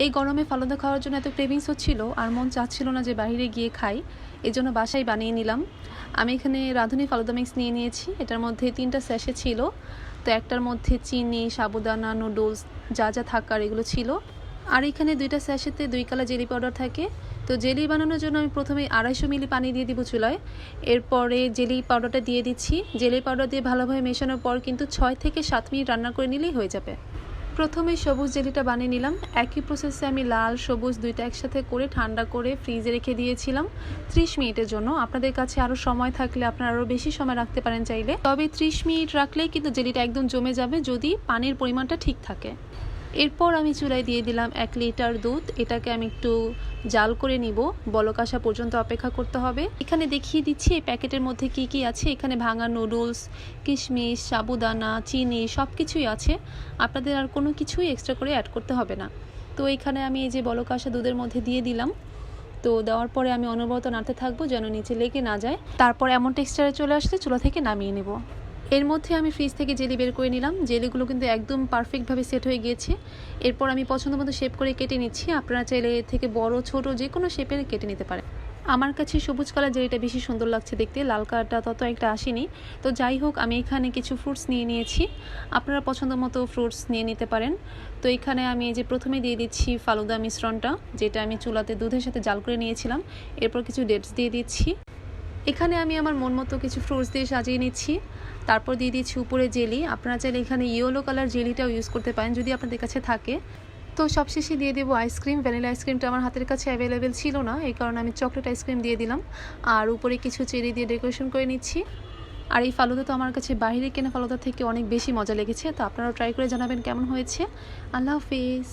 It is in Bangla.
এই গরমে ফালুদা খাওয়ার জন্য এত ক্রেভিংস হচ্ছিল আর মন চাচ্ছিল না যে বাইরে গিয়ে খাই, এই জন্য বাসায় বানিয়ে নিলাম। আমি এখানে রাঁধুনি ফালুদা মিক্স নিয়ে নিয়েছি। এটার মধ্যে 3টা স্যাশে ছিল। তো একটার মধ্যে চিনি, সাবুদানা, নুডলস যা যা থাকার এগুলো ছিল। আর এখানে 2টা স্যাশেতে 2 কালার জেলি পাউডার থাকে। তো জেলি বানানোর জন্য আমি প্রথমে 250 মিলি পানি দিয়ে দিব চুলায়। এরপরে জেলি পাউডারটা দিয়ে দিচ্ছি। জেলি পাউডার দিয়ে ভালোভাবে মেশানোর পর কিন্তু 6 থেকে 7 মিনিট রান্না করে নিলেই হয়ে যাবে। প্রথমে সবুজ জেলিটা বানিয়ে নিলাম। একই প্রসেসে আমি লাল সবুজ 2টা একসাথে করে ঠান্ডা করে ফ্রিজে রেখে দিয়েছিলাম 30 মিনিটের জন্য। আপনাদের কাছে আরও সময় থাকলে আপনারা আরও বেশি সময় রাখতে পারেন চাইলে। তবে 30 মিনিট রাখলেই কিন্তু জেলিটা একদম জমে যাবে যদি পানির পরিমাণটা ঠিক থাকে। এরপর আমি চুলায় দিয়ে দিলাম 1 লিটার দুধ। এটাকে আমি একটু জাল করে নিব, বলক আসা পর্যন্ত অপেক্ষা করতে হবে। এখানে দেখিয়ে দিচ্ছি এই প্যাকেটের মধ্যে কি কি আছে। এখানে ভাঙা নুডলস, কিশমিশ, সাবুদানা, চিনি সব কিছুই আছে। আপনাদের আর কোনো কিছুই এক্সট্রা করে অ্যাড করতে হবে না। তো এখানে আমি এই যে বলক আসা দুধের মধ্যে দিয়ে দিলাম। তো দেওয়ার পরে আমি অনবরত নাড়তে থাকবো যেন নিচে লেগে না যায়। তারপর এমন টেক্সচারে চলে আসলে চুলা থেকে নামিয়ে নেব। এর মধ্যে আমি ফ্রিজ থেকে জেলি বের করে নিলাম। জেলিগুলো কিন্তু একদম পারফেক্টভাবে সেট হয়ে গিয়েছে। এরপর আমি পছন্দ মতো শেপ করে কেটে নিচ্ছি। আপনারা চাইলে এর থেকে বড় ছোট যে কোনো শেপের কেটে নিতে পারেন। আমার কাছে সবুজ কালার জেলিটা বেশি সুন্দর লাগছে দেখতে, লাল কালারটা তত একটা আসেনি। তো যাই হোক, আমি এখানে কিছু ফ্রুটস নিয়ে নিয়েছি। আপনারা পছন্দ মতো ফ্রুটস নিয়ে নিতে পারেন। তো এখানে আমি এই যে প্রথমে দিয়ে দিচ্ছি ফালুদা মিশ্রণটা, যেটা আমি চুলাতে দুধের সাথে জাল করে নিয়েছিলাম। এরপর কিছু ডেটস দিয়ে দিচ্ছি। এখানে আমি আমার মন মতো কিছু ফ্রুটস দিয়ে সাজিয়ে নিচ্ছি। তারপর দিয়ে দিচ্ছি উপরে জেলি। আপনারা চাইলে এখানে ইয়েলো কালার জেলিটাও ইউজ করতে পারেন যদি আপনাদের কাছে থাকে। তো সবশেষে দিয়ে দেবো আইসক্রিম। ভ্যানিলা আইসক্রিমটা আমার হাতের কাছে অ্যাভেলেবেল ছিল না, এই কারণে আমি চকলেট আইসক্রিম দিয়ে দিলাম। আর উপরে কিছু চেরি দিয়ে ডেকোরেশন করে নিচ্ছি। আর এই ফালুদা তো আমার কাছে বাইরে কেনা ফালুদা থেকে অনেক বেশি মজা লেগেছে। তো আপনারাও ট্রাই করে জানাবেন কেমন হয়েছে। আল্লাহ হাফিজ।